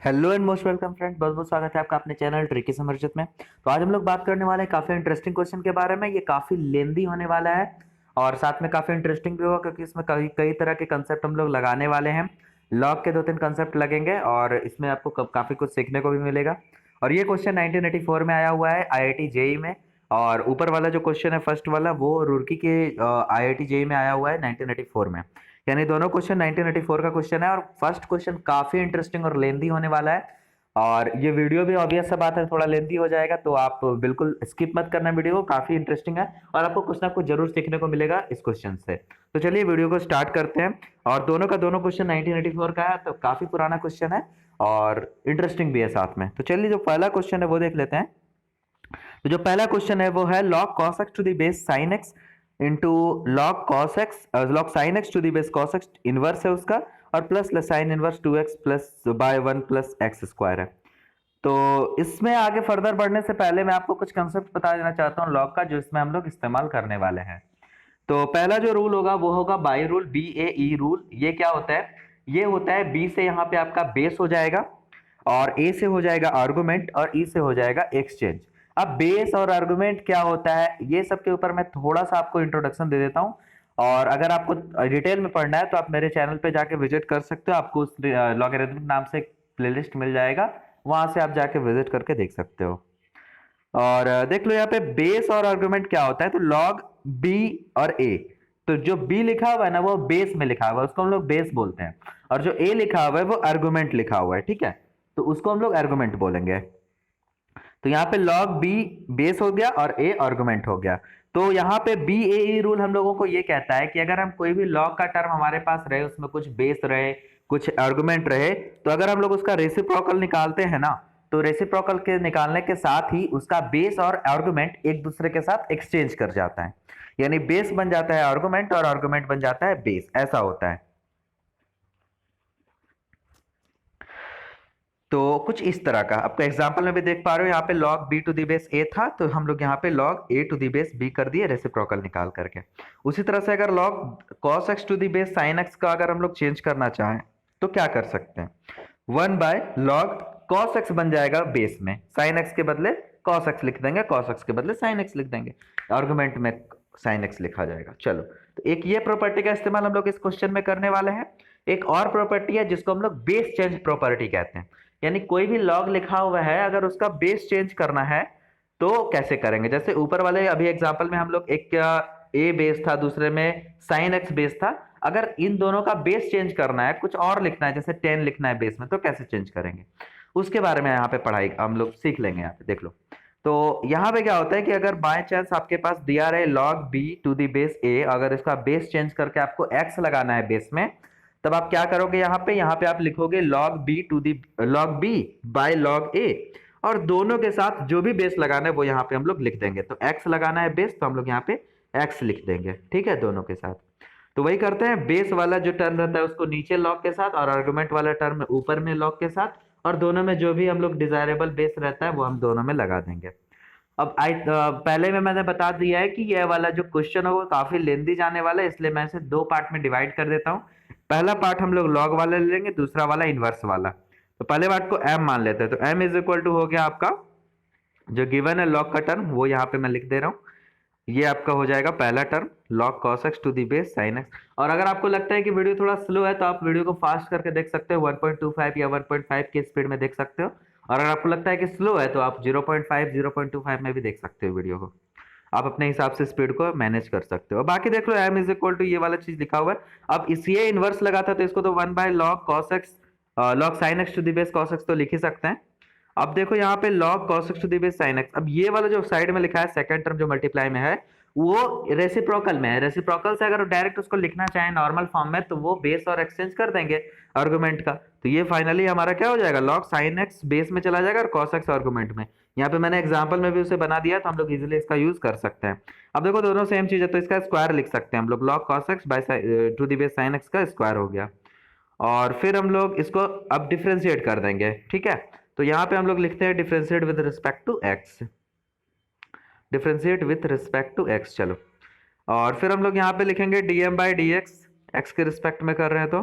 Hello and most welcome friend, बहुत बहुत स्वागत है आपका अपने चैनल ट्रिकी समर्जित में। तो आज हम लोग बात करने वाले हैं काफ़ी इंटरेस्टिंग क्वेश्चन के बारे में। ये काफ़ी लेंदी होने वाला है और साथ में काफ़ी इंटरेस्टिंग भी होगा क्योंकि इसमें कई कई तरह के कंसेप्ट हम लोग लगाने वाले हैं। लॉग के दो तीन कंसेप्ट लगेंगे और इसमें आपको काफ़ी कुछ सीखने को भी मिलेगा। और ये क्वेश्चन 1984 में आया हुआ है IIT जेई में। और ऊपर वाला जो क्वेश्चन है फर्स्ट वाला वो रुड़की के IIT जेई में आया हुआ है 1984 में। यानी दोनों क्वेश्चन 1984 का क्वेश्चन है और फर्स्ट क्वेश्चन काफी इंटरेस्टिंग और लेंदी होने वाला है। और ये वीडियो भी ऑब्वियस सा बात है थोड़ा लेंदी हो जाएगा, तो आप बिल्कुल स्किप मत करना वीडियो को, काफी इंटरेस्टिंग है और आपको कुछ ना कुछ जरूर सीखने को मिलेगा इस क्वेश्चन से। तो चलिए वीडियो को स्टार्ट करते हैं। और दोनों का दोनों क्वेश्चन 1984 का है, तो काफी पुराना क्वेश्चन है और इंटरेस्टिंग भी है साथ में। तो चलिए जो पहला क्वेश्चन है वो देख लेते हैं। तो जो पहला क्वेश्चन है वो है log cos x to the base sin x into log sin x to the base cos x inverse है उसका, और plus sine inverse 2x plus by 1 plus x square है। तो इसमें आगे फर्दर बढ़ने से पहले मैं आपको कुछ कंसेप्ट बता देना चाहता हूँ लॉग का, जो इसमें हम लोग इस्तेमाल करने वाले हैं। तो पहला जो रूल होगा वो होगा बाई रूल, BAE रूल। ये क्या होता है? ये होता है B से यहाँ पे आपका बेस हो जाएगा, और A से हो जाएगा आर्गुमेंट, और E से हो जाएगा एक्सचेंज। अब बेस और आर्गुमेंट क्या होता है ये सब के ऊपर मैं थोड़ा सा आपको इंट्रोडक्शन दे देता हूँ। और अगर आपको डिटेल में पढ़ना है तो आप मेरे चैनल पे जाके विजिट कर सकते हो। आपको उस लॉगरिथमिक नाम से एक प्लेलिस्ट मिल जाएगा, वहां से आप जाके विजिट करके देख सकते हो। और देख लो यहाँ पे बेस और आर्गुमेंट क्या होता है। तो लॉग बी और ए, तो जो बी लिखा हुआ है ना वो बेस में लिखा हुआ है, उसको हम लोग बेस बोलते हैं। और जो ए लिखा हुआ है वो आर्गुमेंट लिखा हुआ है, ठीक है, तो उसको हम लोग आर्गुमेंट बोलेंगे। तो यहाँ पे लॉग बी बेस हो गया और ए आर्गुमेंट हो गया। तो यहाँ पे BAE रूल हम लोगों को ये कहता है कि अगर हम कोई भी लॉग का टर्म हमारे पास रहे, उसमें कुछ बेस रहे कुछ आर्गुमेंट रहे, तो अगर हम लोग उसका रेसिप्रोकल निकालते हैं ना, तो रेसिप्रोकल के निकालने के साथ ही उसका बेस और आर्गुमेंट एक दूसरे के साथ एक्सचेंज कर जाता है। यानी बेस बन जाता है आर्गुमेंट और आर्गुमेंट बन जाता है बेस, ऐसा होता है। तो कुछ इस तरह का आपका एग्जांपल में भी देख पा रहे हो, यहाँ पे log b to the base a था, तो हम लोग यहाँ पे log a to the base b कर दिए रेसिप्रोकल निकाल करके। उसी तरह से अगर log cos x to the base sin x का अगर हम लोग चेंज करना चाहें तो क्या कर सकते हैं? 1 बाय log cos x बन जाएगा बेस में, sin x के बदले cos x लिख देंगे, cos x के बदले sin x लिख देंगे, आर्गुमेंट में sin x लिखा जाएगा। चलो, तो एक ये प्रॉपर्टी का इस्तेमाल हम लोग इस क्वेश्चन में करने वाले हैं। एक और प्रॉपर्टी है जिसको हम लोग बेस चेंज प्रॉपर्टी कहते हैं। यानी कोई भी लॉग लिखा हुआ है अगर उसका बेस चेंज करना है तो कैसे करेंगे? जैसे ऊपर वाले अभी एग्जांपल में हम लोग एक ए बेस था, दूसरे में साइन एक्स बेस था। अगर इन दोनों का बेस चेंज करना है, कुछ और लिखना है, जैसे 10 लिखना है बेस में, तो कैसे चेंज करेंगे उसके बारे में यहाँ पे पढ़ाई हम लोग सीख लेंगे। यहाँ पे देख लो। तो यहाँ पे क्या होता है कि अगर बाय चांस आपके पास दिया रहे log b to the base a, अगर इसका बेस चेंज करके आपको x लगाना है बेस में, तब आप क्या करोगे? यहाँ पे आप लिखोगे log b by log a, और दोनों के साथ जो भी बेस लगाना है वो यहाँ पे हम लोग लिख देंगे। तो x लगाना है बेस, तो हम लोग यहाँ पे x लिख देंगे, ठीक है, दोनों के साथ। तो वही करते हैं, बेस वाला जो टर्म रहता है उसको नीचे लॉग के साथ, और आर्गुमेंट वाला टर्म ऊपर में लॉग के साथ, और दोनों में जो भी हम लोग डिजायरेबल बेस रहता है वो हम दोनों में लगा देंगे। अब पहले में मैंने बता दिया है कि यह वाला जो क्वेश्चन है वो काफी लेंदी जाने वाला है, इसलिए मैं इसे दो पार्ट में डिवाइड कर देता हूँ। पहला पार्ट हम लोग लॉग वाला ले लेंगे, दूसरा वाला इनवर्स वाला। तो पहले पार्ट को m मान लेते हैं। तो m इज इक्वल टू हो गया आपका जो गिवन है लॉग का टर्म, वो यहाँ पे मैं लिख दे रहा हूँ। ये आपका हो जाएगा पहला term log cos x to the base sin x। और अगर आपको लगता है कि वीडियो थोड़ा स्लो है तो आप वीडियो को फास्ट करके देख सकते हो, 1.25 या 1.5 की स्पीड में देख सकते हो। और अगर आपको लगता है कि स्लो है तो आप 0.5 0.25 में भी देख सकते हो वीडियो को। आप अपने हिसाब से स्पीड को मैनेज कर सकते हो। बाकी देख लो m इज इक्वल टू ये वाला चीज लिखा हुआ है। अब इस ये इनवर्स लगा था तो इसको तो 1 by log cos x log sin x to the base cos x तो लिख ही सकते हैं। अब देखो यहाँ पे log cos x to the base sin x, अब ये वाला जो साइड में लिखा है सेकंड टर्म जो मल्टीप्लाई में है वो रेसिप्रोकल में है। रेसिप्रोकल से अगर डायरेक्ट उसको लिखना चाहे नॉर्मल फॉर्म में तो वो बेस और एक्सचेंज कर देंगे आर्गुमेंट का। तो ये फाइनली हमारा क्या हो जाएगा? log sin x बेस में चला जाएगा और cos x आर्गुमेंट में। यहाँ पे मैंने एग्जांपल में भी उसे बना दिया, तो हम लोग इजीली इसका यूज कर सकते हैं। अब देखो दोनों सेम चीज है तो इसका स्क्वायर लिख सकते हैं हम लोग, log cos x by to the base sin x का स्क्वायर हो गया। और फिर हम लोग इसको अब डिफ्रेंशिएट कर देंगे, ठीक है। तो यहाँ पे हम लोग लिखते हैं differentiate with respect to x, differentiate with respect to x। चलो, और फिर हम लोग यहाँ पे लिखेंगे dm by D x, x के रिस्पेक्ट में कर रहे हैं तो,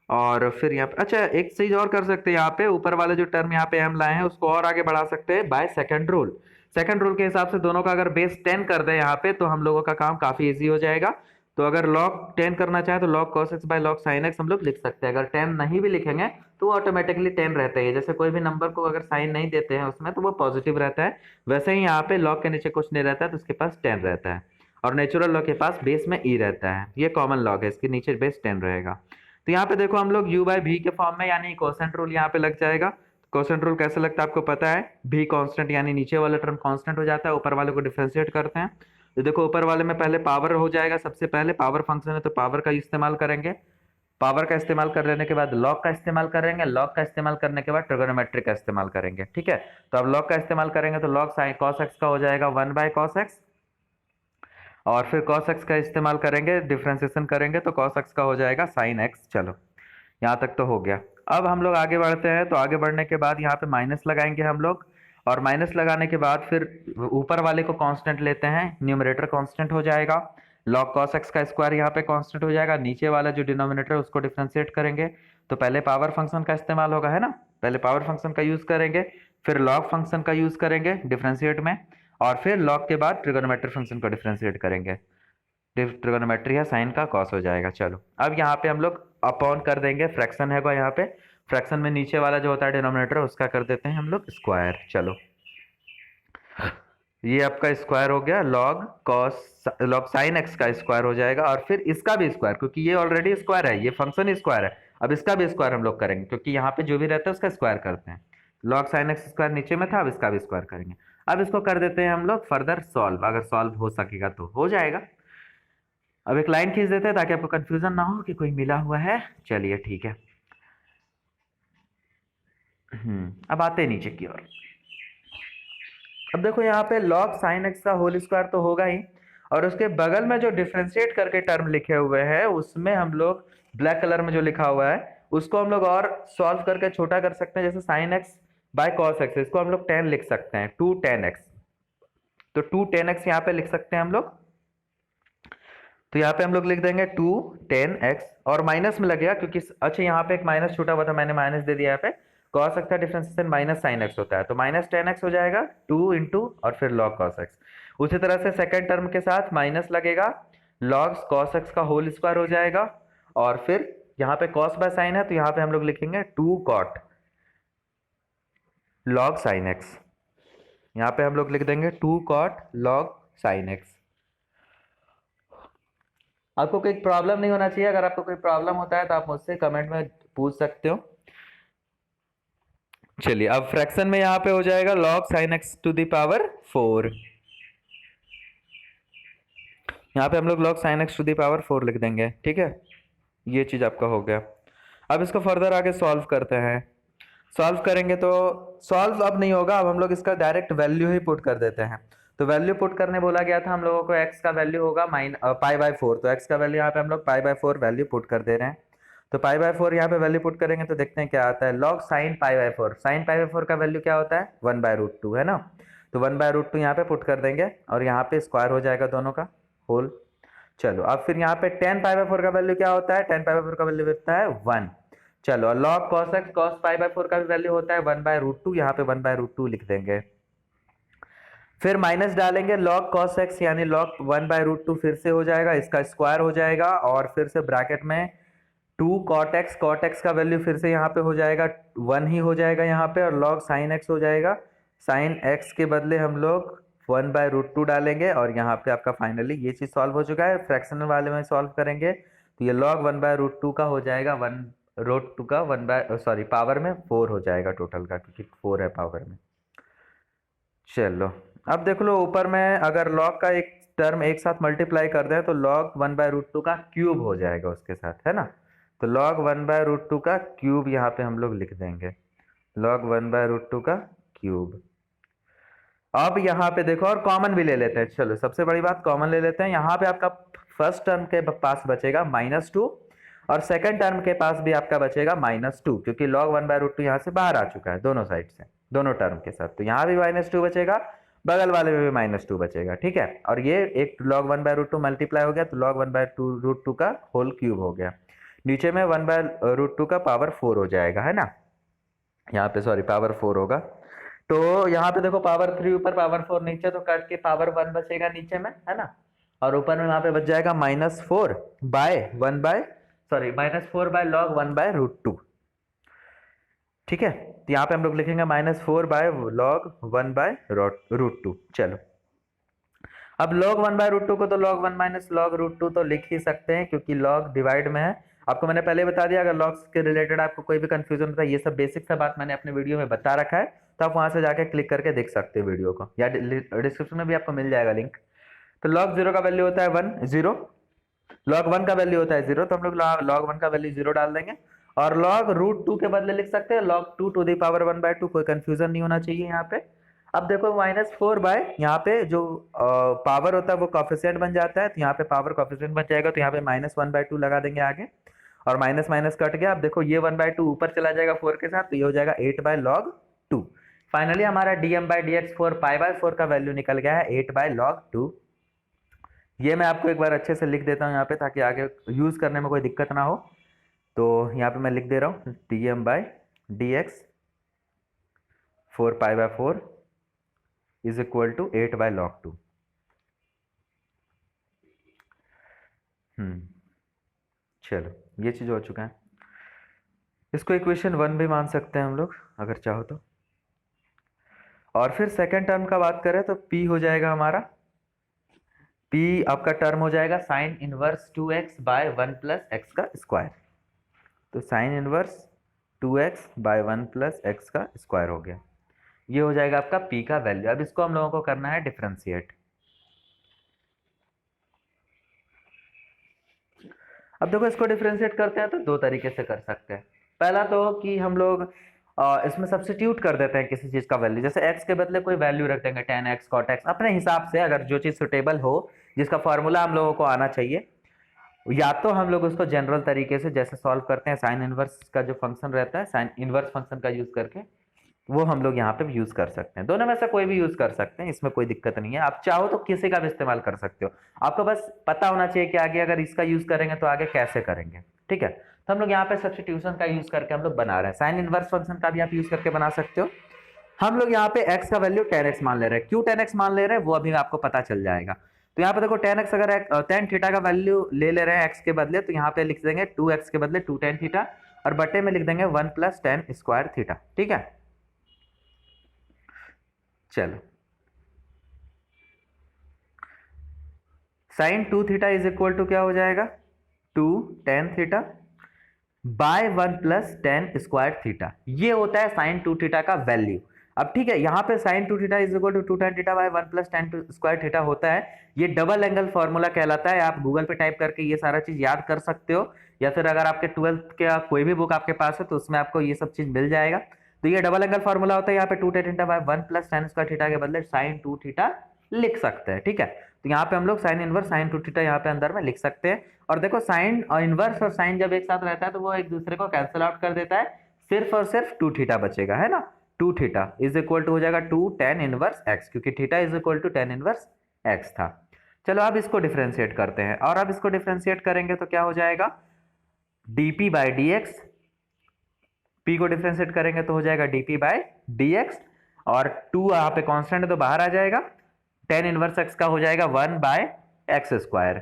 और फिर यहाँ पे अच्छा एक चीज और कर सकते हैं, यहाँ पे ऊपर वाले जो टर्म यहाँ पे हम लाए हैं उसको और आगे बढ़ा सकते हैं by second rule. Second rule के हिसाब से दोनों का अगर बेस 10 कर दें यहाँ पे तो हम लोगों का काम काफी इजी हो जाएगा। तो अगर log 10 करना चाहे तो log cos x by log sin x हम लोग लिख सकते हैं। अगर 10 नहीं भी लिखेंगे तो वो ऑटोमेटिकली 10 रहता है, जैसे कोई भी नंबर को अगर साइन नहीं देते हैं उसमें तो वो पॉजिटिव रहता है, वैसे ही यहाँ पे log के नीचे कुछ नहीं रहता है तो उसके पास 10 रहता है। और नेचुरल log के पास बेस में e रहता है, ये कॉमन log है, इसके नीचे बेस 10 रहेगा। तो यहाँ पे देखो हम लोग u बाई v के फॉर्म में, यानी कोसेंट रूल यहाँ पे लग जाएगा। कोसेंट रूल कैसे लगता है आपको पता है, v कांस्टेंट यानी नीचे वाला टर्म कांस्टेंट हो जाता है, ऊपर वाले को डिफरेंशिएट करते हैं। तो देखो ऊपर वाले में पहले पावर हो जाएगा, सबसे पहले पावर फंक्शन है तो पावर का इस्तेमाल करेंगे। पावर का इस्तेमाल कर लेने के बाद लॉग का इस्तेमाल करेंगे, लॉग का इस्तेमाल करने के बाद ट्रिगोनोमेट्री का इस्तेमाल करेंगे। ठीक है, तो अब लॉग का इस्तेमाल करेंगे तो लॉग साइन कॉस एक्स का हो जाएगा 1 बाय कॉस एक्स, और फिर cos x का इस्तेमाल करेंगे, डिफ्रेंसिएशन करेंगे तो cos x का हो जाएगा sin x। चलो यहाँ तक तो हो गया। अब हम लोग आगे बढ़ते हैं, तो आगे बढ़ने के बाद यहाँ पे माइनस लगाएंगे हम लोग, और माइनस लगाने के बाद फिर ऊपर वाले को कांस्टेंट लेते हैं, न्यूमरेटर कांस्टेंट हो जाएगा, log cos x का स्क्वायर यहाँ पे कांस्टेंट हो जाएगा, नीचे वाला जो डिनोमिनेटर है उसको डिफ्रेंशिएट करेंगे। तो पहले पावर फंक्शन का इस्तेमाल होगा, है ना, पहले पावर फंक्शन का यूज करेंगे, फिर log फंक्शन का यूज करेंगे डिफ्रेंशिएट में, और फिर log के बाद ट्रिगोनोमेट्री फंक्शन को डिफ्रेंशिएट करेंगे। ट्रिगोनोमेट्री है साइन का कॉस हो जाएगा। चलो अब यहाँ पे हम लोग अपॉन कर देंगे, फ्रैक्शन है यहाँ पे, फ्रैक्शन में नीचे वाला जो होता है डिनोमिनेटर उसका कर देते हैं हम लोग स्क्वायर। चलो ये आपका स्क्वायर हो गया, लॉग साइन एक्स का स्क्वायर हो जाएगा, और फिर इसका भी स्क्वायर, क्योंकि ये ऑलरेडी स्क्वायर है, ये फंक्शन स्क्वायर है, अब इसका भी स्क्वायर हम लोग करेंगे, क्योंकि यहाँ पे जो भी रहता है उसका स्क्वायर करते हैं। लॉग साइन एक्स स्क्वायर नीचे में था, अब इसका भी स्क्वायर करेंगे। अब इसको कर देते हैं हम लोग फर्दर सॉल्व, अगर सॉल्व हो सकेगा तो हो जाएगा। अब एक लाइन खींच देते हैं ताकि आपको कंफ्यूजन ना हो कि कोई मिला हुआ है। चलिए ठीक है, अब आते हैं नीचे की ओर। अब देखो यहाँ पे log sin x का होल स्क्वायर तो होगा ही, और उसके बगल में जो डिफरेंशिएट करके टर्म लिखे हुए हैं उसमें हम लोग ब्लैक कलर में जो लिखा हुआ है उसको हम लोग और सॉल्व करके छोटा कर सकते हैं, जैसे sin x by cos x, इसको हम लोग 10 लिख सकते हैं, 2 tan x, तो 2 tan x यहाँ पे लिख सकते हैं हम लोग। तो यहाँ पे हम लोग लिख देंगे 2 10 x, और माइनस में लगेगा क्योंकि अच्छा यहाँ पे एक माइनस छूटा हुआ था, मैंने माइनस दे दिया यहाँ पे, cos x का डिफरेंशिएशन माइनस sin x होता है, तो माइनस 10x हो जाएगा 2 इंटू और फिर log cos x। उसी तरह से सेकंड टर्म के साथ माइनस लगेगा, log cos x का होल स्क्वायर हो जाएगा, और फिर यहाँ पे cos बाय sin है तो यहाँ पे हम लोग लिखेंगे 2 cot log sin x, यहाँ पे हम लोग लिख देंगे 2 cot log sin x। आपको कोई प्रॉब्लम नहीं होना चाहिए, अगर आपको कोई प्रॉब्लम होता है तो आप मुझसे कमेंट में पूछ सकते हो। चलिए अब फ्रैक्शन में यहाँ पे हो जाएगा log sin x to the power 4, यहाँ पे हम लोग log sin x to the power 4 लिख देंगे। ठीक है, ये चीज आपका हो गया। अब इसको फर्दर आगे सॉल्व करते हैं, सॉल्व करेंगे तो सॉल्व अब नहीं होगा, अब हम लोग इसका डायरेक्ट वैल्यू ही पुट कर देते हैं। तो वैल्यू पुट करने बोला गया था हम लोगों को, x का वैल्यू होगा पाई बाय 4, तो x का वैल्यू यहाँ पे हम लोग पाई बाय 4 वैल्यू पुट कर दे रहे हैं। तो पाई बाय 4 यहाँ पे वैल्यू पुट करेंगे तो देखते हैं क्या आता है, log sine pi by 4, sine pi by 4 का वैल्यू क्या होता है 1 बाय रूट 2, है ना, तो 1 बाय रूट 2 यहाँ पे पुट कर देंगे, और यहाँ पे स्क्वायर हो जाएगा दोनों का होल। चलो अब फिर यहाँ पे 10 पाई बाय 4 का वैल्यू क्या होता है, 10 पाई बाय 4 का वैल्यू होता है 1। चलो और log cos x cos pi by 4 का भी वैल्यू होता है 1 बाय रूट 2, यहाँ पे 1 बाय रूट 2 लिख देंगे, फिर माइनस डालेंगे log cos x यानी log 1 बाय रूट 2 फिर से हो जाएगा, इसका स्क्वायर हो जाएगा, और फिर से ब्रैकेट में 2 cot x का वैल्यू फिर से यहाँ पे हो जाएगा 1 ही हो जाएगा यहाँ पे, और log sin x हो जाएगा, sin x के बदले हम लोग 1 बाय रूट 2 डालेंगे, और यहाँ पे आपका फाइनली ये चीज सॉल्व हो चुका है। फ्रैक्शनल वाले में सॉल्व करेंगे तो ये log 1 बाय रूट 2 का हो जाएगा 1 रूट 2 का 1 बाय सॉरी पावर में 4 हो जाएगा टोटल का, क्योंकि 4 है पावर में। चलो अब देख लो ऊपर में अगर log का एक टर्म एक साथ मल्टीप्लाई कर दें तो log 1 बाय रूट 2 का क्यूब हो जाएगा उसके साथ, है ना, तो log 1 बाय रूट 2 का क्यूब यहाँ पे हम लोग लिख देंगे, log 1 बाय रूट 2 का क्यूब। अब यहाँ पे देखो और कॉमन भी ले लेते हैं, चलो सबसे बड़ी बात कॉमन ले लेते हैं, यहाँ पे आपका फर्स्ट टर्म के पास बचेगा -2, और सेकंड टर्म के पास भी आपका बचेगा -2, क्योंकि log 1 बाय रूट 2 यहाँ से बाहर आ चुका है दोनों साइड से, दोनों टर्म के साथ, तो यहाँ भी -2 बचेगा, बगल वाले में भी -2 बचेगा। ठीक है, और ये एक log 1 बाय रूट 2 मल्टीप्लाई हो गया तो log 1 बाय रूट 2 का होल क्यूब हो गया। नीचे में 1/√2 का पावर 4 हो जाएगा, है ना। यहाँ पे सॉरी पावर 4 होगा। तो यहाँ पे देखो पावर 3 ऊपर पावर 4 नीचे, तो कट के पावर 1 बचेगा नीचे में, है ना। और ऊपर में यहाँ पे बच जाएगा -4 by 1 by sorry -4 by log 1/√2। ठीक है, तो यहाँ पे हम लोग लिखेंगे -4 बाय लॉग 1/√2। चलो, अब log 1/√2 को तो log 1 माइनस log √2 तो लिख ही सकते हैं, क्योंकि log डिवाइड में है। आपको मैंने पहले बता दिया, अगर लॉग्स के रिलेटेड आपको कोई भी कंफ्यूजन होता है, ये सब बेसिक सा बात मैंने अपने वीडियो में बता रखा है, तो आप वहां से जाके क्लिक करके देख सकते हैं वीडियो को, या डिस्क्रिप्शन में भी आपको मिल जाएगा लिंक। तो log 0 का वैल्यू होता है 1 0, log 1 का वैल्यू होता है 0, तो हम लोग log 1 का वैल्यू 0 डाल देंगे, और log √2 के बदले लिख सकते हैं log 2 टू द पावर 1/2। कोई कंफ्यूजन नहीं होना चाहिए यहाँ पे। अब देखो -4 बाय यहाँ पे जो पावर होता है वो कॉफिशिएंट बन जाता है, तो यहाँ पे पावर कॉफिशिएंट बन जाएगा, तो यहाँ पे -1/2 लगा देंगे आगे, और माइनस माइनस कट गया। अब देखो ये 1/2 ऊपर चला जाएगा 4 के साथ, तो ये हो जाएगा 8/log2। फाइनली हमारा dm/dx 4π/4 का वैल्यू निकल गया है 8/log2। ये मैं आपको एक बार अच्छे से लिख देता हूँ यहाँ पे, ताकि आगे यूज करने में कोई दिक्कत ना हो। तो यहाँ पे मैं लिख दे रहा हूँ dm/dx 4π/4 is equal to 8/log2। चलो ये चीज हो चुका है। इसको इक्वेशन 1 भी मान सकते हैं हम लोग अगर चाहो तो। और फिर सेकेंड टर्म का बात करें तो p हो जाएगा हमारा, p आपका टर्म हो जाएगा sine inverse 2x by 1 plus x का स्क्वायर। तो sine inverse 2x by 1 plus x का स्क्वायर हो गया। ये हो जाएगा आपका p का वैल्यू। अब इसको हम लोगों को करना है डिफरेंशिएट। अब देखो इसको डिफरेंशिएट करते हैं तो दो तरीके से कर सकते हैं। पहला तो कि हम लोग इसमें सब्स्टिट्यूट कर देते हैं किसी चीज का वैल्यू, जैसे x के बदले कोई वैल्यू रख देंगे, tan x cot x अपने हिसाब से, अगर जो चीज सुटेबल हो, जिसका फॉर्मूला हम लोगों को आना चाहिए। या तो हम लोग उसको जनरल तरीके से जैसे सॉल्व करते हैं, साइन इनवर्स का जो फंक्शन रहता है, साइन इनवर्स फंक्शन का यूज करके, वो हम लोग यहाँ पे यूज कर सकते हैं। दोनों में से कोई भी यूज कर सकते हैं, इसमें कोई दिक्कत नहीं है। आप चाहो तो किसी का भी इस्तेमाल कर सकते हो, आपको बस पता होना चाहिए कि आगे अगर इसका यूज करेंगे तो आगे कैसे करेंगे। ठीक है, तो हम लोग यहाँ पे सब्स्टिट्यूशन का यूज करके हम लोग बना रहे हैं। साइन इनवर्स फंक्शन का भी आप यूज करके बना सकते हो। हम लोग यहाँ पे x का वैल्यू tan x मान ले रहे हैं। क्यों tan x मान ले रहे हैं वो अभी आपको पता चल जाएगा। तो यहाँ पे देखो tan x, अगर tan थीटा का वैल्यू ले रहे हैं x के बदले, तो यहाँ पे लिख देंगे 2x के बदले 2 tan थीटा, और बटे में लिख देंगे 1 प्लस tan स्क्वायर थीटा। ठीक है, चलो sine 2 theta is equal to क्या हो जाएगा, 2 tan theta by 1 plus tan square theta. ये होता है साइन 2 थीटा का वैल्यू। अब ठीक है, यहाँ पे sine 2 theta is equal to 2 tan theta by 1 plus tan square theta होता है। ये डबल एंगल फॉर्मूला कहलाता है। आप गूगल पे टाइप करके ये सारा चीज याद कर सकते हो, या फिर अगर आपके 12th का कोई भी बुक आपके पास है तो उसमें आपको ये सब चीज मिल जाएगा। तो ये डबल एंगल फॉर्मूला होता है। यहाँ पे 2 tan theta by 1 plus tan square theta के बदले साइन 2 थीटा लिख सकते हैं। ठीक है, तो यहाँ पे हम लोग साइन इनवर्स साइन 2 थीटा यहाँ पे अंदर में लिख सकते हैं। और देखो साइन और इनवर्स और साइन जब एक साथ रहता है तो वो एक दूसरे को कैंसिल आउट कर देता है, सिर्फ और सिर्फ 2 थीटा बचेगा, है ना। 2 थीटा इज इक्वल टू हो जाएगा 2 tan इनवर्स x, क्योंकि theta is equal to tan inverse x था। चलो अब इसको डिफरेंशिएट करते हैं, और अब इसको डिफरेंशिएट करेंगे तो क्या हो जाएगा, dp by D x. p को डिफरेंशिएट करेंगे तो हो जाएगा dp बाई डी एक्स, और 2 यहाँ पे कांस्टेंट है तो बाहर आ जाएगा। tan इनवर्स x का हो जाएगा 1 by x square,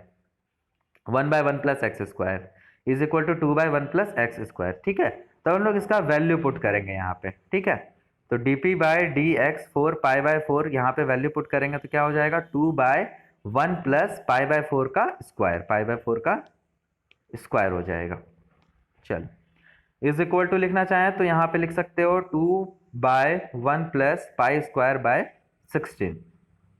1 by 1 plus x square is equal to 2 by 1 plus x square. ठीक है, तो हम लोग इसका वैल्यू पुट करेंगे यहाँ पे। ठीक है, तो dp बाय डी एक्स 4π/4 यहाँ पे वैल्यू पुट करेंगे तो क्या हो जाएगा, 2 बाय 1 प्लस π/4 का स्क्वायर, π/4 का स्क्वायर हो जाएगा। चलो इज इक्वल टू लिखना चाहें तो यहाँ पे लिख सकते हो 2 by 1 plus pi square by 16,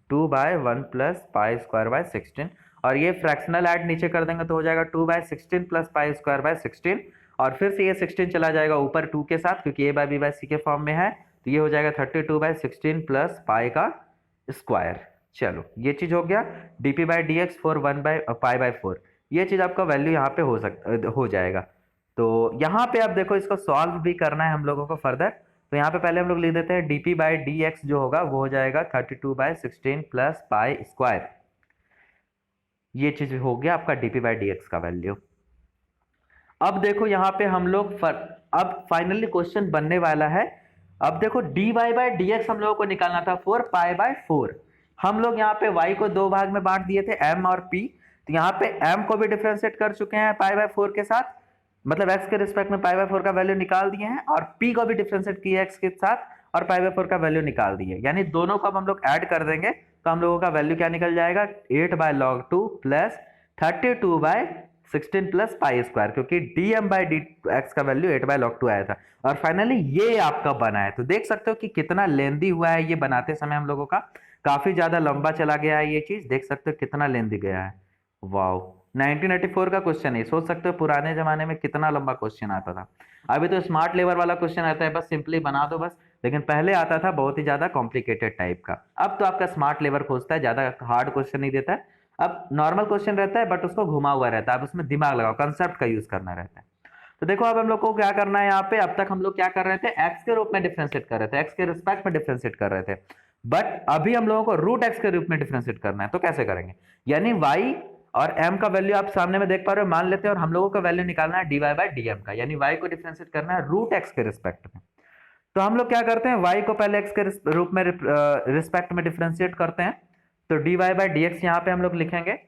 2 by 1 plus pi square by 16, और ये फ्रैक्शनल ऐड नीचे कर देंगे तो हो जाएगा 2 by 16 plus pi square by 16, और फिर से ये 16 चला जाएगा ऊपर 2 के साथ, क्योंकि a by b by c के फॉर्म में है, तो ये हो जाएगा 32 बाय 16 प्लस पाई का स्क्वायर। चलो ये चीज हो गया dp by D X 1 by π/4। ये चीज आपका वैल्यू यहाँ पे हो जाएगा। तो यहाँ पे आप देखो इसको सॉल्व भी करना है हम लोगों को फर्दर, तो यहाँ पे पहले हम लोग लिख देते हैं dp बाय डी एक्स जो होगा वो हो जाएगा 32 बाय 16 प्लस पाई स्क्वायर। ये चीज हो गया आपका dp बाय डी एक्स का वैल्यू। अब देखो यहाँ पे हम लोग अब फाइनली क्वेश्चन बनने वाला है। अब देखो dy बाई डी एक्स हम लोगों को निकालना था 4 पाई बाई 4। हम लोग यहाँ पे y को दो भाग में बांट दिए थे m और p। तो यहाँ पे m को भी डिफरेंशिएट कर चुके हैं पाई बाई 4 के साथ, मतलब x के रिस्पेक्ट में पाई बाई 4 का वैल्यू निकाल दिए हैं, और p को भी डिफरेंशिएट किया x के साथ और पाई बाई 4 का वैल्यू निकाल दिए। यानी दोनों को अब हम लोग ऐड कर देंगे तो हम लोगों का वैल्यू क्या निकल जाएगा, 8/log2 plus 32/16 plus pi square, क्योंकि dm बाई डी एक्स का वैल्यू 8/log2 आया था। और फाइनली ये आपका बना है। तो देख सकते हो कि कितना लेंदी हुआ है ये बनाते समय हम लोगों का, काफी ज्यादा लंबा चला गया है ये चीज, देख सकते हो कितना लेंदी गया है। वाओ, 1984 का क्वेश्चन है, सोच सकते हो पुराने जमाने में कितना लंबा क्वेश्चन आता था। अभी तो स्मार्ट लेवल वाला क्वेश्चन आता है, बस सिंपली बना दो बस, लेकिन पहले आता था बहुत ही ज्यादा कॉम्प्लिकेटेड टाइप का। अब तो आपका स्मार्ट लेवल खोजता है, ज्यादा हार्ड क्वेश्चन नहीं देता है। अब नॉर्मल क्वेश्चन रहता है बट उसको घुमा हुआ रहता है, अब उसमें दिमाग लगाओ, कंसेप्ट का यूज करना रहता है। तो देखो अब हम लोग को क्या करना है यहाँ पे, अब तक हम लोग क्या कर रहे थे, एक्स के रूप में डिफरेंशिएट कर रहे थे, एक्स के रिस्पेक्ट में डिफरेंशिएट कर रहे थे, बट अभी हम लोगों को रूट एक्स के रूप में डिफरेंशिएट करना है। तो कैसे करेंगे, यानी y और m का वैल्यू आप सामने में देख पा रहे हो, मान लेते हैं, और हम लोगों का वैल्यू निकालना है dy बाई dm का, यानी y को डिफरेंशिएट करना है रूट एक्स के रिस्पेक्ट में। तो हम लोग क्या करते हैं, y को पहले x के रूप में रिस्पेक्ट में डिफरेंशिएट करते हैं। तो dy बाई dx यहाँ पे हम लोग लिखेंगे,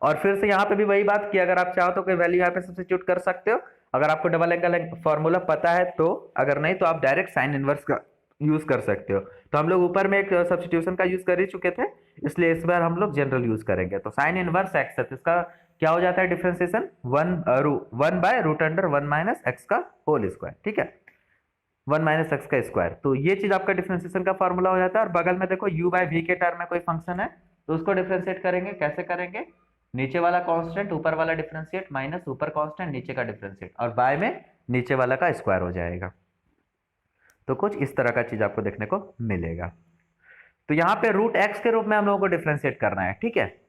और फिर से यहाँ पे भी वही बात कि अगर आप चाहो तो कोई वैल्यू यहाँ पे सब्स्टिट्यूट कर सकते हो, अगर आपको डबल एंगल फॉर्मूला पता है तो, अगर नहीं तो आप डायरेक्ट साइन इनवर्स का यूज कर सकते हो। तो हम लोग ऊपर में एक सब्स्टिट्यूशन का यूज कर ही चुके थे, इसलिए इस बार हम लोग जनरल यूज करेंगे। तो साइन इनवर्स एक्स है, तो इसका क्या हो जाता है डिफरेंशिएशन, 1/√1 - x का होल स्क्वायर, ठीक है, 1 - x का स्क्वायर। तो ये चीज आपका डिफरेंशिएशन का फॉर्मूला हो जाता है। और बगल में देखो u बाई वी के टर्म में कोई फंक्शन है, तो उसको डिफरेंशिएट करेंगे, कैसे करेंगे, नीचे वाला कांस्टेंट ऊपर वाला डिफरेंशिएट माइनस ऊपर कांस्टेंट नीचे का डिफरेंशिएट, और बाय में नीचे वाला का स्क्वायर हो जाएगा। तो कुछ इस तरह का चीज आपको देखने को मिलेगा। तो यहाँ पे रूट एक्स के रूप में हम लोगों को डिफरेंशिएट करना है, ठीक है।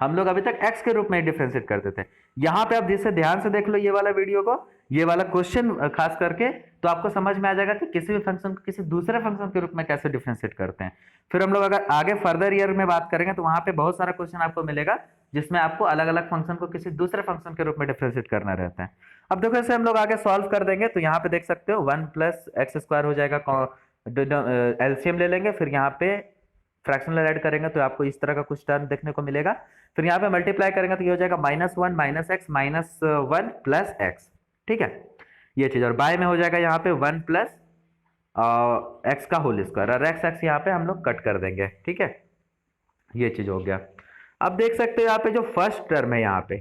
हम लोग अभी तक एक्स के रूप में डिफरेंशिएट करते थे। यहाँ पे आप जिससे ध्यान से देख लो ये वाला वीडियो को, ये वाला क्वेश्चन खास करके, तो आपको समझ में आ जाएगा कि किसी भी फंक्शन को किसी दूसरे फंक्शन के रूप में कैसे डिफरेंशिएट करते हैं। फिर हम लोग अगर आगे फर्दर ईयर में बात करेंगे तो वहां पे बहुत सारा क्वेश्चन आपको मिलेगा जिसमें आपको अलग अलग फंक्शन को किसी दूसरे फंक्शन के रूप में डिफरेंशिएट करना रहता है। अब देखो इसे हम लोग आगे सॉल्व कर देंगे, तो यहाँ पे देख सकते हो 1 + x² हो जाएगा, एलसीएम ले लेंगे, फिर यहाँ पे फ्रैक्शनल ऐड करेंगे तो आपको इस तरह का कुछ टर्म देखने को मिलेगा। फिर यहाँ पे मल्टीप्लाई करेंगे तो ये हो जाएगा -1 - x -1 + x, ठीक है, ये चीज। और बाय में हो जाएगा यहाँ पे 1 + x का होल स्क्वायर, और x यहाँ पे हम लोग कट कर देंगे, ठीक है, ये चीज हो गया। अब देख सकते हो यहाँ पे जो फर्स्ट टर्म है यहाँ पे,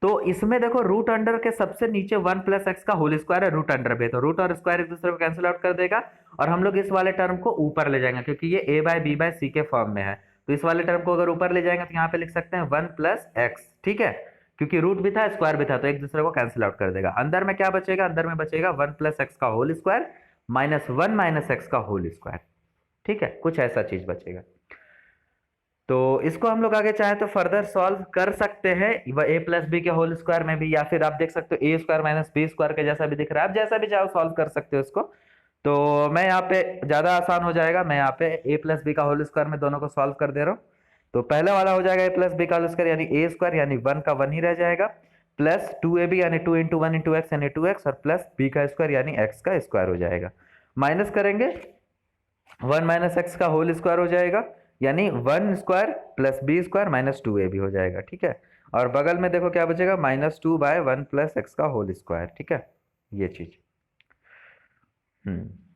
तो इसमें देखो रूट अंडर के सबसे नीचे 1 + x का होल स्क्वायर है रूट अंडर पे, तो रूट और स्क्वायर एक दूसरे को कैंसिल आउट कर देगा, और हम लोग इस वाले टर्म को ऊपर ले जाएंगे क्योंकि ये a बाई बी बाई सी के फॉर्म में है। तो इस वाले टर्म को अगर ऊपर ले जाएंगे तो यहाँ पे लिख सकते हैं 1 + x, ठीक है, क्योंकि रूट भी था स्क्वायर भी था, तो एक दूसरे को कैंसिल आउट कर देगा। अंदर में क्या बचेगा, अंदर में बचेगा 1 + x का होल स्क्वायर -1 - x का होल स्क्वायर, ठीक है, कुछ ऐसा चीज बचेगा। तो इसको हम लोग आगे चाहे तो फर्दर सॉल्व कर सकते हैं a + b के होल स्क्वायर में भी, या फिर आप देख सकते हो a² - b² के जैसा भी दिख रहा है, आप जैसा भी चाहो सॉल्व कर सकते हो इसको। तो मैं यहाँ पे ज्यादा आसान हो जाएगा, मैं यहाँ पे a + b का होल स्क्वायर में दोनों को सॉल्व कर दे रहा हूँ। तो पहले वाला हो जाएगा a + b का होल स्क्वायर यानी a² यानी 1 का 1 ही रह जाएगा, प्लस 2ab यानी 2 × 1 × x यानी 2x, और प्लस b का स्क्वायर यानी x का स्क्वायर हो जाएगा। माइनस करेंगे 1 - x का होल स्क्वायर हो जाएगा, यानी 1² + b² - 2ab हो जाएगा, ठीक है। और बगल में देखो क्या बचेगा, -2/1 + x का होल स्क्वायर, ठीक है, ये चीज।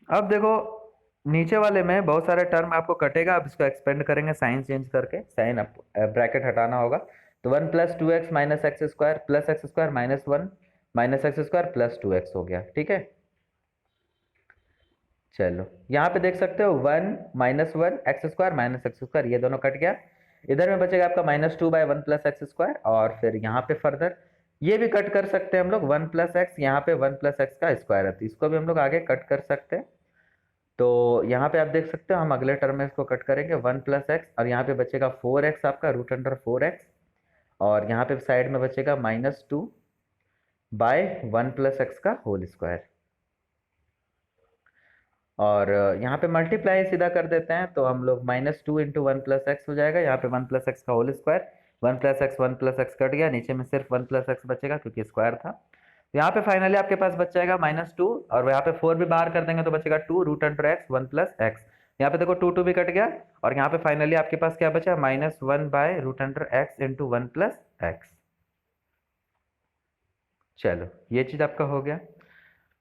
अब देखो नीचे वाले में बहुत सारे टर्म आपको कटेगा, अब इसको एक्सपेंड करेंगे साइन चेंज करके, साइन ब्रैकेट हटाना होगा। तो 1 + 2x - x² + x² -1 - x² + 2x हो गया, ठीक है। चलो यहाँ पे देख सकते हो 1 - 1 x² - x², ये दोनों कट गया। इधर में बचेगा आपका -2/1 + x², और फिर यहाँ पे फर्दर ये भी कट कर सकते हैं हम लोग, 1 + x, यहाँ पे 1 + x का स्क्वायर है, तो इसको भी हम लोग आगे कट कर सकते हैं। तो यहाँ पे आप देख सकते हो हम अगले टर्म में इसको कट करेंगे 1 + x, और यहाँ पे बचेगा 4x आपका √4x, और यहाँ पे साइड में बचेगा -2/1 + x का होल स्क्वायर। और यहाँ पे मल्टीप्लाई सीधा कर देते हैं, तो हम लोग -2 × 1 + x हो जाएगा, यहाँ पे 1 + x का whole square 1 plus x cut गया, नीचे में सिर्फ 1 प्लस एक्स बचेगा क्योंकि स्क्वायर था। तो यहाँ पे फाइनली आपके पास बच जाएगा -2, और यहाँ पे 4 भी बाहर कर देंगे तो बचेगा 2 root under x 1 plus x. यहाँ पे देखो 2 भी कट गया, और यहाँ पे फाइनली आपके पास क्या बचा, -1 by root under x into 1 plus x. चलो ये चीज आपका हो गया,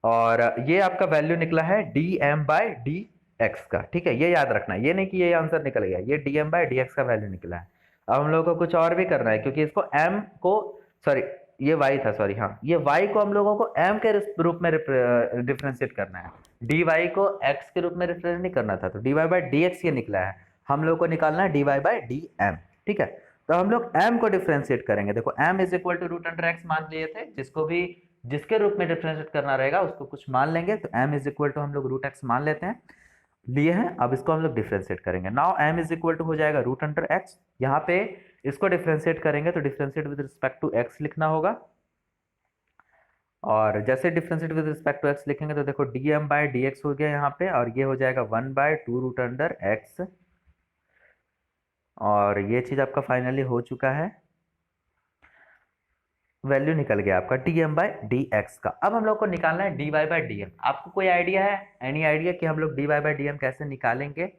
और ये आपका वैल्यू निकला है dm बाय dx का। ठीक है, ये याद रखना है, ये नहीं कि ये आंसर निकल गया, ये dm बाय dx का वैल्यू निकला है। अब हम लोगों को कुछ और भी करना है, क्योंकि इसको m को, सॉरी ये y था, सॉरी हाँ, ये y को हम लोगों को m के रूप में डिफ्रेंशिएट करना है, dy को x के रूप में रिप्रेजेंट नहीं करना था। तो dy बाय dx ये निकला है, हम लोग को निकालना है dy बाय dm। ठीक है, तो हम लोग m को डिफ्रेंशिएट करेंगे। देखो m is equal to root under x मान लिए थे, जिसको भी जिसके रूप में डिफरेंशिएट करना रहेगा उसको कुछ मान लेंगे। तो m इज इक्वल टू हम लोग रूट एक्स मान लेते हैं, लिए हैं। अब इसको हम लोग डिफरेंशिएट करेंगे। Now m is equal to हो जाएगा रूट अंडर एक्स। यहाँ पे इसको डिफरेंशिएट करेंगे तो differentiate with respect to x लिखना होगा, और जैसे differentiate with respect to x लिखेंगे तो देखो dm बाय dx हो गया यहाँ पे, और ये हो जाएगा 1/2 रूट अंडर एक्स, और ये चीज आपका फाइनली हो चुका है, वैल्यू निकल गया आपका dm बाय dx का। अब हम लोग को निकालना है dy बाय dm। आपको कोई आइडिया है, एनी आइडिया कि हम लोग dy बाय dm कैसे निकालेंगे?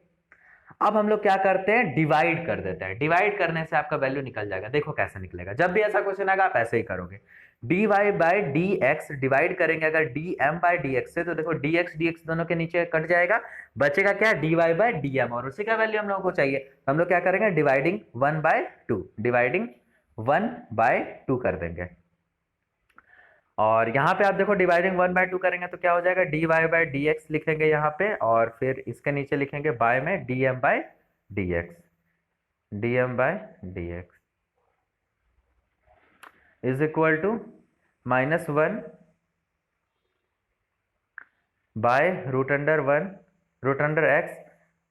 अब हम लोग क्या करते हैं, डिवाइड कर देते हैं। डिवाइड करने से आपका वैल्यू निकल जाएगा। देखो कैसे निकलेगा, जब भी ऐसा क्वेश्चन आएगा आप ऐसे ही करोगे, dy बाय dx डिवाइड करेंगे अगर dm बाय dx से, तो देखो dx dx दोनों के नीचे कट जाएगा, बचेगा क्या, dy बाय dm, और उसी का वैल्यू हम लोगों को चाहिए। हम लोग क्या करेंगे, डिवाइडिंग 1/2, डिवाइडिंग 1/2 कर देंगे, और यहाँ पे आप देखो डिवाइडिंग 1/2 करेंगे तो क्या हो जाएगा, dy बाय dx लिखेंगे यहाँ पे, और फिर इसके नीचे लिखेंगे बाय में dm by dx, dm by dx is equal to -1 by root under x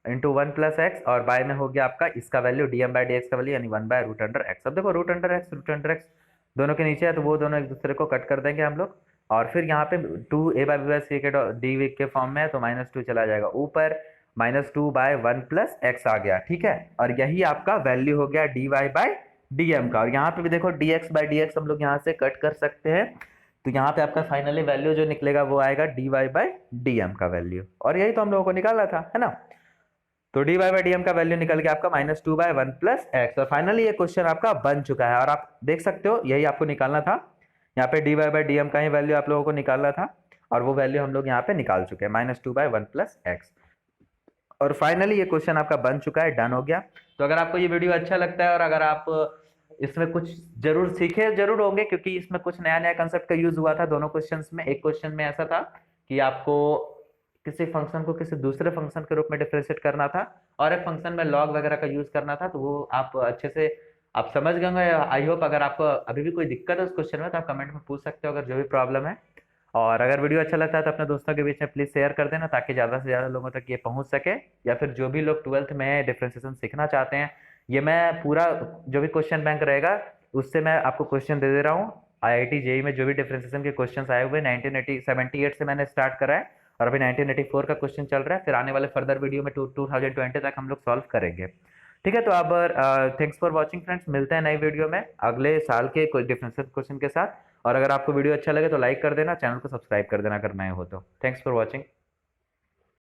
into 1 plus x, और बाय में हो गया आपका इसका वैल्यू dm बाय dx का वैल्यू, यानी 1/रूट अंडर एक्स। अब देखो रूट अंडर एक्स दोनों के नीचे है, तो वो दोनों एक दूसरे को कट कर देंगे हम लोग, और फिर यहाँ पे 2a by b by c के डी के फॉर्म में है, तो -2 चला जाएगा ऊपर, -2 बाय 1 प्लस एक्स आ गया। ठीक है, और यही आपका वैल्यू हो गया dy बाय dm का। और यहाँ पे भी देखो dx बाय dx हम लोग यहाँ से कट कर सकते हैं, तो यहाँ पे आपका फाइनली वैल्यू जो निकलेगा वो आएगा dy बाय dm का वैल्यू, और यही तो हम लोगों को निकालना था, है ना। तो dy बाय dm का वैल्यू निकल गया आपका -2 बाय 1 प्लस एक्स, और फाइनली ये क्वेश्चन आपका बन चुका है, और आप देख सकते हो यही आपको निकालना था। यहाँ पे dy बाय dm का ही वैल्यू आप लोगों को निकालना था, और वो वैल्यू हम लोग यहाँ पे निकाल चुके हैं, -2 बाय 1 प्लस एक्स, और फाइनली ये क्वेश्चन आपका बन चुका है, डन हो गया। तो अगर आपको ये वीडियो अच्छा लगता है, और अगर आप इसमें कुछ जरूर सीखे जरूर होंगे, क्योंकि इसमें कुछ नया नया कंसेप्ट का यूज हुआ था दोनों क्वेश्चंस में। एक क्वेश्चन में ऐसा था कि आपको किसी फंक्शन को किसी दूसरे फंक्शन के रूप में डिफरेंशिएट करना था, और एक फंक्शन में लॉग वगैरह का यूज करना था, तो वो आप अच्छे से आप समझ गए होंगे आई होप। अगर आपको अभी भी कोई दिक्कत है उस क्वेश्चन में तो आप कमेंट में पूछ सकते हो, अगर जो भी प्रॉब्लम है। और अगर वीडियो अच्छा लगता है तो अपने दोस्तों के बीच में प्लीज शेयर कर देना, ताकि ज़्यादा से ज़्यादा लोगों तक ये पहुंच सके, या फिर जो भी लोग 12th में डिफरेंशिएशन सीखना चाहते हैं, ये मैं पूरा जो भी क्वेश्चन बैंक रहेगा उससे मैं आपको क्वेश्चन दे दे रहा हूँ। IIT JEE में जो भी डिफरेंशिएशन के क्वेश्चन आए हुए 1978 से मैंने स्टार्ट करा है, और अभी 1984 का क्वेश्चन चल रहा है, फिर आने वाले फर्दर वीडियो में 2020 तक हम लोग सॉल्व करेंगे। ठीक है, तो अब थैंक्स फॉर वॉचिंग फ्रेंड्स, मिलते हैं नई वीडियो में अगले साल के कोई डिफरेंशियल क्वेश्चन के साथ। और अगर आपको वीडियो अच्छा लगे तो लाइक कर देना, चैनल को सब्सक्राइब कर देना अगर नए हो तो। Thanks for watching.